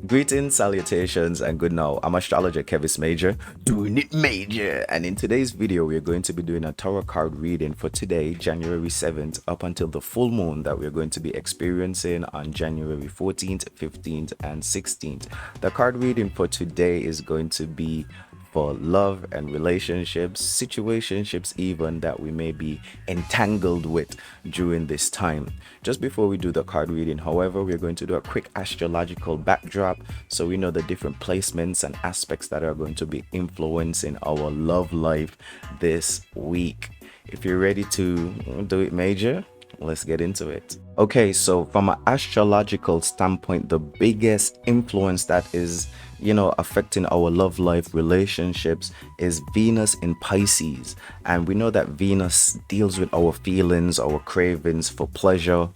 Greetings, salutations, and good now. I'm astrologer Kevis Major, doing it major. And in today's video, we're going to be doing a tarot card reading for today, January 7th, up until the full moon that we're going to be experiencing on January 14th, 15th, and 16th. The card reading for today is going to be for love and relationships, situationships even that we may be entangled with during this time. Just before we do the card reading, however, we're going to do a quick astrological backdrop so we know the different placements and aspects that are going to be influencing our love life this week. If you're ready to do it major, let's get into it. Okay, so from an astrological standpoint, the biggest influence that is affecting our love life relationships is Venus in Pisces. And we know that Venus deals with our feelings, our cravings for pleasure,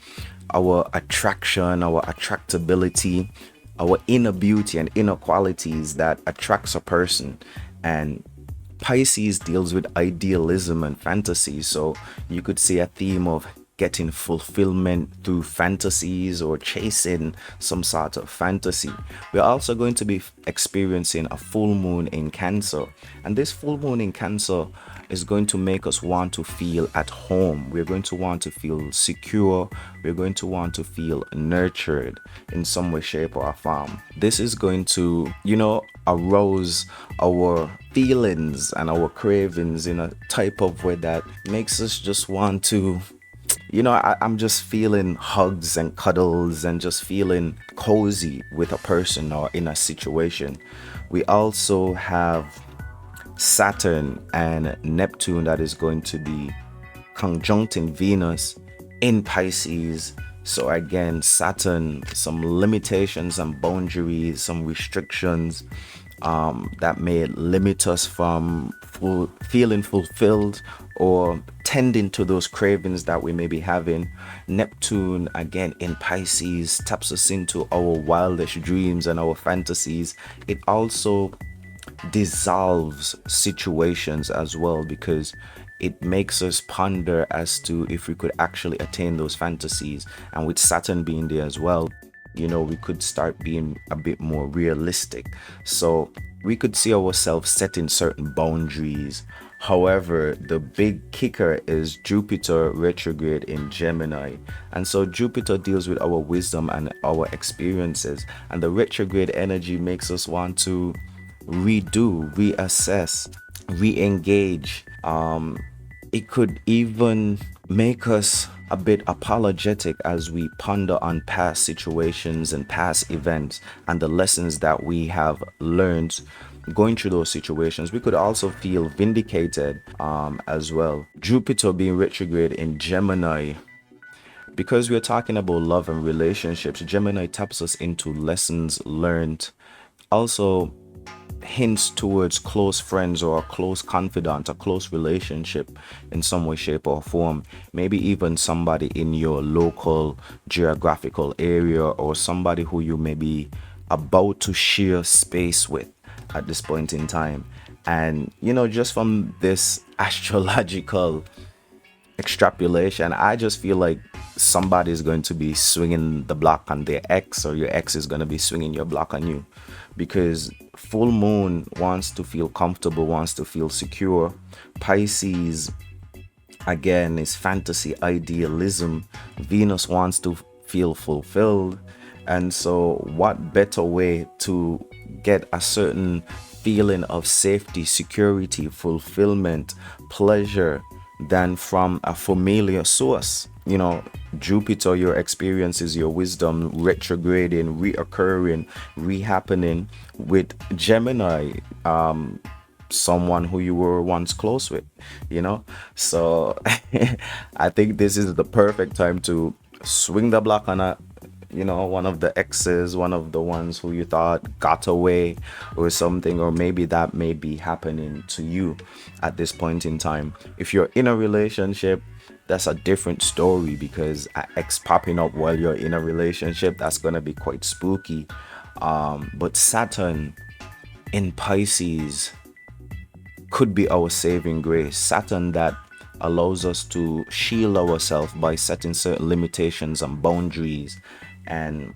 our attraction, our attractability, our inner beauty and inner qualities that attracts a person. And Pisces deals with idealism and fantasy. So you could see a theme of getting fulfillment through fantasies or chasing some sort of fantasy. We're also going to be experiencing a full moon in Cancer, and this full moon in Cancer is going to make us want to feel at home. We're going to want to feel secure. We're going to want to feel nurtured in some way, shape, or form. This is going to, arouse our feelings and our cravings in a type of way that makes us just want to I'm just feeling hugs and cuddles and just feeling cozy with a person or in a situation. We also have Saturn and Neptune that is going to be conjuncting Venus in Pisces. So again, Saturn, some limitations and boundaries, some restrictions that may limit us from feeling fulfilled or tending to those cravings that we may be having. Neptune, again in Pisces, taps us into our wildest dreams and our fantasies. It also dissolves situations as well, because it makes us ponder as to if we could actually attain those fantasies. And with Saturn being there as well, we could start being a bit more realistic. So we could see ourselves setting certain boundaries. However, the big kicker is Jupiter retrograde in Gemini. And so Jupiter deals with our wisdom and our experiences. And the retrograde energy makes us want to redo, reassess, re-engage. It could even make us a bit apologetic as we ponder on past situations and past events and the lessons that we have learned going through those situations. We could also feel vindicated as well. Jupiter being retrograde in Gemini, because we're talking about love and relationships, Gemini taps us into lessons learned. Also hints towards close friends or a close confidant, a close relationship in some way, shape, or form. Maybe even somebody in your local geographical area, or somebody who you may be about to share space with at this point in time. And just from this astrological extrapolation, I just feel like somebody is going to be swinging the block on their ex, or your ex is going to be swinging your block on you, because full moon wants to feel comfortable, wants to feel secure. Pisces, again, is fantasy, idealism. Venus wants to feel fulfilled. And so what better way to get a certain feeling of safety, security, fulfillment, pleasure than from a familiar source? Jupiter, your experiences, your wisdom, retrograding, reoccurring, rehappening with Gemini, someone who you were once close with, So I think this is the perfect time to swing the block on a one of the exes, one of the ones who you thought got away or something, or maybe that may be happening to you at this point in time. If you're in a relationship, that's a different story, because an ex popping up while you're in a relationship, that's gonna be quite spooky. But Saturn in Pisces could be our saving grace. Saturn that allows us to shield ourselves by setting certain limitations and boundaries. And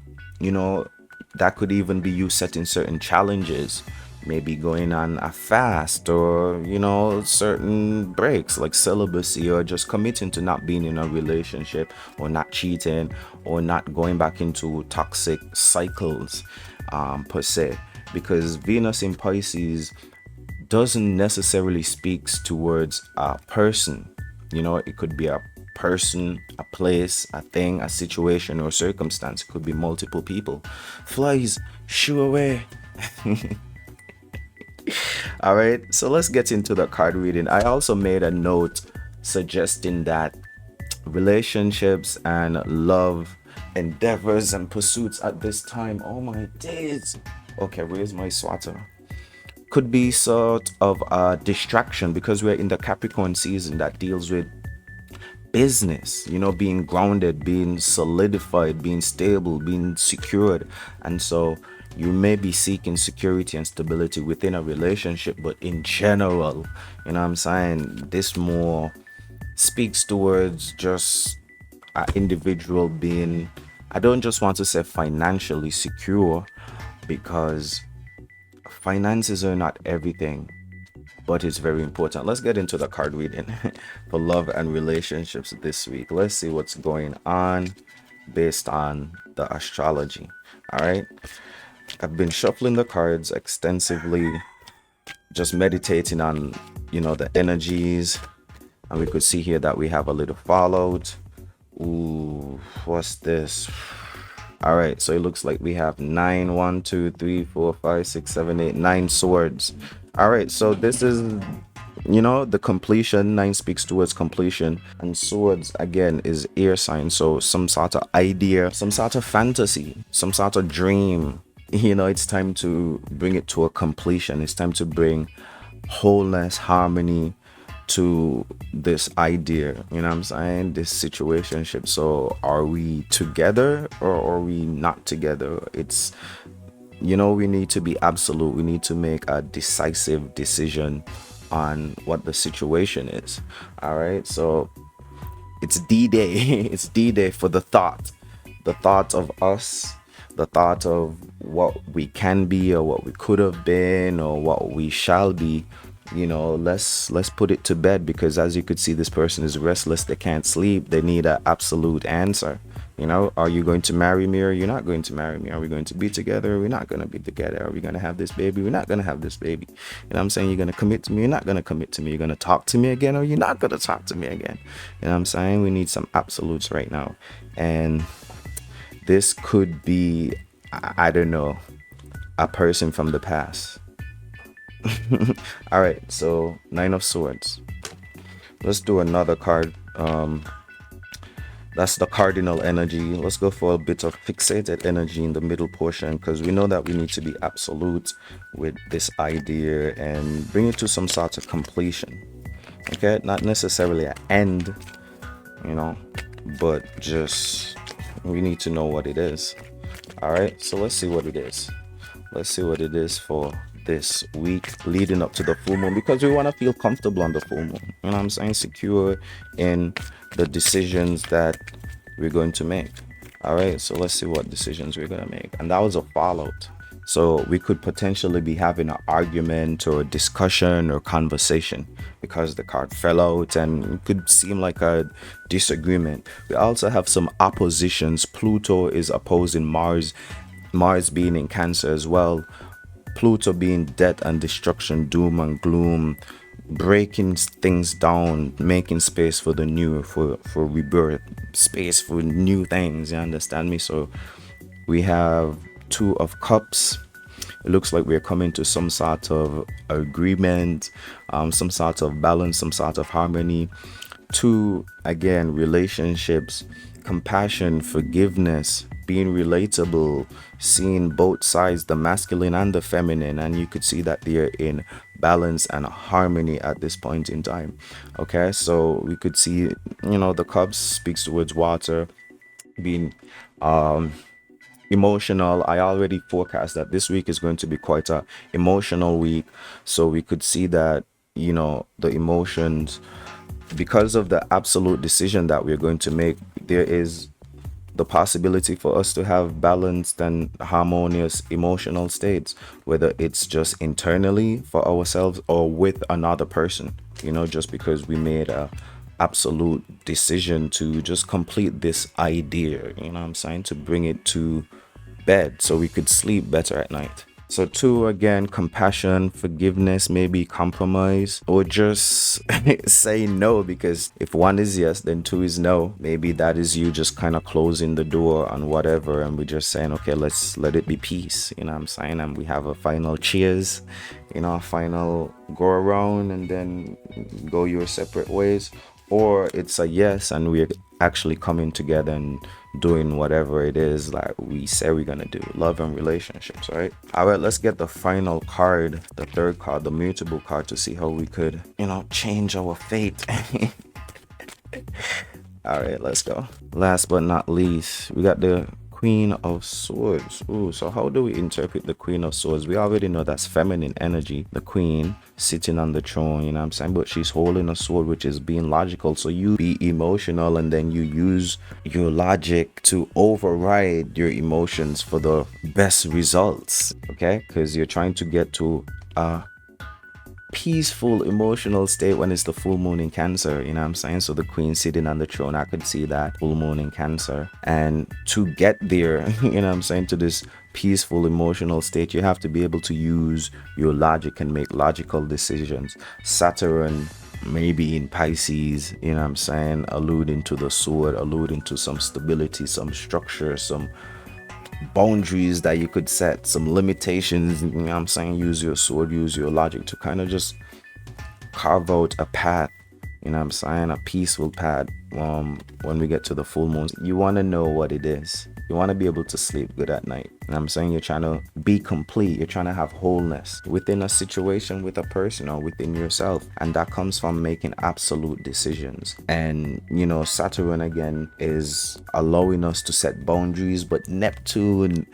That could even be you setting certain challenges, maybe going on a fast, or certain breaks like celibacy, or just committing to not being in a relationship, or not cheating, or not going back into toxic cycles, per se. Because Venus in Pisces doesn't necessarily speaks towards a person. It could be a person, a place, a thing, a situation, or circumstance. It could be multiple people. Flies, shoo away. All right, so let's get into the card reading. I also made a note suggesting that relationships and love endeavors and pursuits at this time, oh my days. Okay, where's my swatter? Could be sort of a distraction, because we're in the Capricorn season that deals with business, being grounded, being solidified, being stable, being secured. And so you may be seeking security and stability within a relationship, but in general, what I'm saying, this more speaks towards just an individual being, I don't just want to say financially secure, because finances are not everything, but it's very important. Let's get into the card reading for love and relationships this week. Let's see what's going on based on the astrology. All right. I've been shuffling the cards extensively, just meditating on, the energies. And we could see here that we have a little fallout. Ooh, what's this? All right, so it looks like we have 9, 1, 2, 3, 4, 5, 6, 7, 8, 9 swords. All right, so this is, the completion. 9 speaks towards completion, and swords again is air sign. So some sort of idea, some sort of fantasy, some sort of dream. It's time to bring it to a completion. It's time to bring wholeness, harmony to this idea, what I'm saying, this situationship. So are we together or are we not together? It's, we need to be absolute. We need to make a decisive decision on what the situation is. All right, so it's D-Day. It's D-Day for the thought of us, the thought of what we can be, or what we could have been, or what we shall be. Let's put it to bed, because as you could see, this person is restless. They can't sleep. They need an absolute answer. Are you going to marry me, or you're not going to marry me? Are we going to be together, or we're not going to be together? Are we going to have this baby? We're not going to have this baby. I'm saying, you're going to commit to me, you're not going to commit to me. You're going to talk to me again, or you're not going to talk to me again. I'm saying, we need some absolutes right now. And this could be, I don't know, a person from the past. All right, so 9 of swords. Let's do another card. That's the cardinal energy. Let's go for a bit of fixated energy in the middle portion, because we know that we need to be absolute with this idea and bring it to some sort of completion. Okay, not necessarily an end, but just we need to know what it is. All right, so let's see what it is. Let's see what it is for this week leading up to the full moon, because we want to feel comfortable on the full moon. I'm saying, secure in the decisions that we're going to make. All right, so let's see what decisions we're going to make. And that was a fallout. So we could potentially be having an argument or a discussion or conversation, because the card fell out, and it could seem like a disagreement. We also have some oppositions. Pluto is opposing Mars, Mars being in Cancer as well. Pluto being death and destruction, doom and gloom, breaking things down, making space for the new, for rebirth, space for new things. You understand me? So we have 2 of Cups. It looks like we're coming to some sort of agreement, some sort of balance, some sort of harmony. 2, again, relationships, compassion, forgiveness, being relatable, seeing both sides, the masculine and the feminine, and you could see that they're in balance and harmony at this point in time. Okay, so we could see, the Cups speaks towards water, being emotional. I already forecast that this week is going to be quite a emotional week, so we could see that, the emotions, because of the absolute decision that we're going to make, there is the possibility for us to have balanced and harmonious emotional states, whether it's just internally for ourselves or with another person, just because we made a absolute decision to just complete this idea, what I'm saying, to bring it to bed so we could sleep better at night. So two, again, compassion, forgiveness, maybe compromise, or just say no, because if one is yes, then two is no. Maybe that is you just kind of closing the door on whatever, and we're just saying, okay, let's let it be peace, what I'm saying, and we have a final cheers, a final go around and then go your separate ways. Or it's a yes and we're actually coming together and doing whatever it is like we say we're gonna do. Love and relationships, right? All right, let's get the final card, the third card, the mutable card, to see how we could, change our fate. All right, let's go. Last but not least, we got the Queen of Swords. Ooh, so how do we interpret the Queen of Swords? We already know that's feminine energy, the queen sitting on the throne, what I'm saying? But she's holding a sword, which is being logical. So you be emotional and then you use your logic to override your emotions for the best results, okay? Because you're trying to get to a peaceful emotional state when it's the full moon in Cancer, what I'm saying? So the queen sitting on the throne, I could see that full moon in Cancer. And to get there, what I'm saying, to this peaceful emotional state, you have to be able to use your logic and make logical decisions. Saturn maybe in Pisces, what I'm saying, alluding to the sword, alluding to some stability, some structure, some boundaries that you could set, some limitations, what I'm saying. Use your sword, use your logic to kind of just carve out a path, what I'm saying, a peaceful path. When we get to the full moons, you want to know what it is. You want to be able to sleep good at night. And I'm saying you're trying to be complete. You're trying to have wholeness within a situation, with a person, or within yourself. And that comes from making absolute decisions. And, Saturn again is allowing us to set boundaries, but Neptune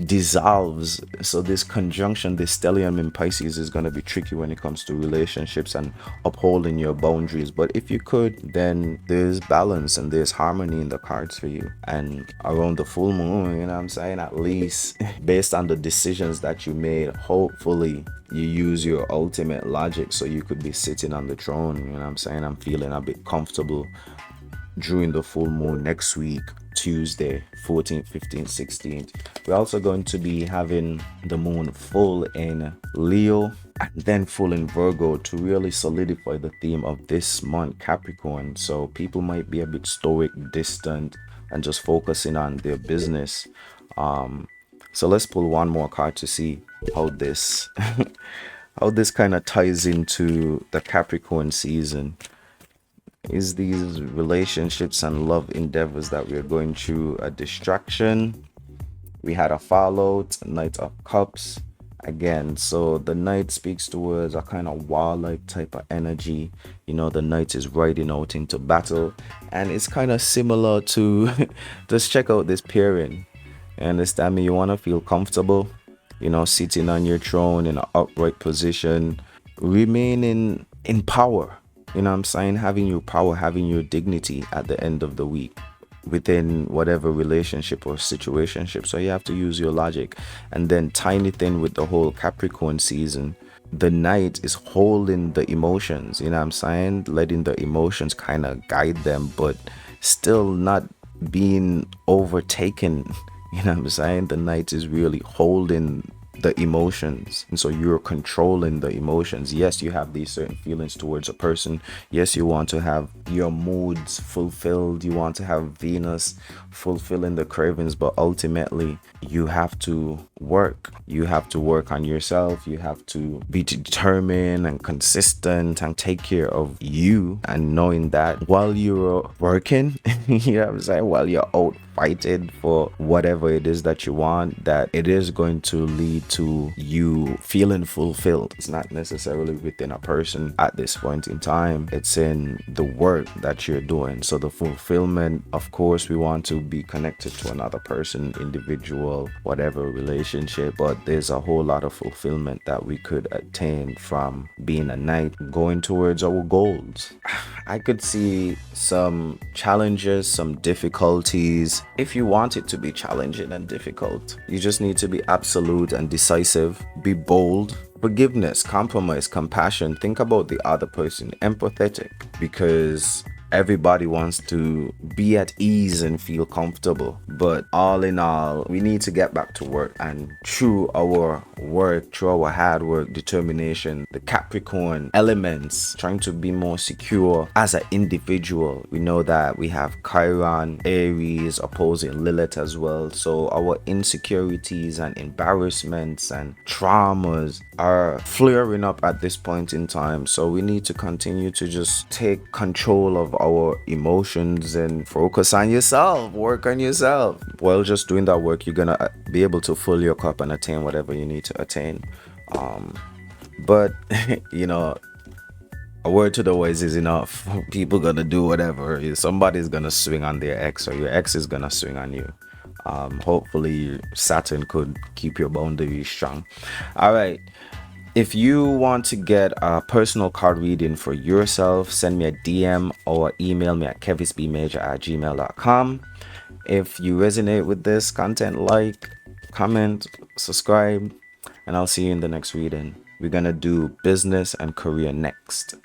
dissolves. So this conjunction, this stellium in Pisces, is going to be tricky when it comes to relationships and upholding your boundaries. But if you could, then there's balance and there's harmony in the cards for you. And around the full moon, what I'm saying, at least based on the decisions that you made, hopefully you use your ultimate logic so you could be sitting on the throne. What I'm saying, I'm feeling a bit comfortable during the full moon next week, Tuesday, 14th, 15th, 16th. We're also going to be having the moon full in Leo and then full in Virgo to really solidify the theme of this month, Capricorn. So people might be a bit stoic, distant, and just focusing on their business. So let's pull one more card to see how this how this kind of ties into the Capricorn season. Is these relationships and love endeavors that we're going through a distraction? We had a fallout, Knight of Cups again. So the Knight speaks towards a kind of warlike type of energy. The Knight is riding out into battle, and it's kind of similar to just check out this pairing. You understand me? You want to feel comfortable, sitting on your throne in an upright position, remaining in power. What I'm saying, having your power, having your dignity at the end of the week within whatever relationship or situationship. So you have to use your logic. And then tiny thing with the whole Capricorn season, the Knight is holding the emotions, what I'm saying, letting the emotions kind of guide them, but still not being overtaken. What I'm saying, the Knight is really holding the emotions, and so you're controlling the emotions. Yes, you have these certain feelings towards a person. Yes, you want to have your moods fulfilled, you want to have Venus fulfilling the cravings, but ultimately you have to work on yourself. You have to be determined and consistent and take care of you, and knowing that while you're working you know what I'm saying, while you're out fighting for whatever it is that you want, that it is going to lead to you feeling fulfilled. It's not necessarily within a person at this point in time, it's in the work that you're doing. So the fulfillment, of course, we want to be connected to another person, individual, whatever relationship, but there's a whole lot of fulfillment that we could attain from being a knight going towards our goals. I could see some challenges, some difficulties. If you want it to be challenging and difficult, you just need to be absolute and decisive, be bold. Forgiveness, compromise, compassion. Think about the other person, empathetic, because everybody wants to be at ease and feel comfortable. But all in all, we need to get back to work, and through our work, through our hard work, determination, the Capricorn elements, trying to be more secure as an individual. We know that we have Chiron, Aries opposing Lilith as well. So our insecurities and embarrassments and traumas are flaring up at this point in time. So we need to continue to just take control of our emotions and focus on yourself, work on yourself. While just doing that work, you're gonna be able to fill your cup and attain whatever you need to attain. But you know, a word to the wise is enough. People gonna do whatever. Somebody's gonna swing on their ex, or your ex is gonna swing on you. Hopefully Saturn could keep your boundaries strong. All right, if you want to get a personal card reading for yourself, send me a DM or email me at kevisbmajor@gmail.com. If you resonate with this content, like, comment, subscribe, and I'll see you in the next reading. We're gonna do business and career next.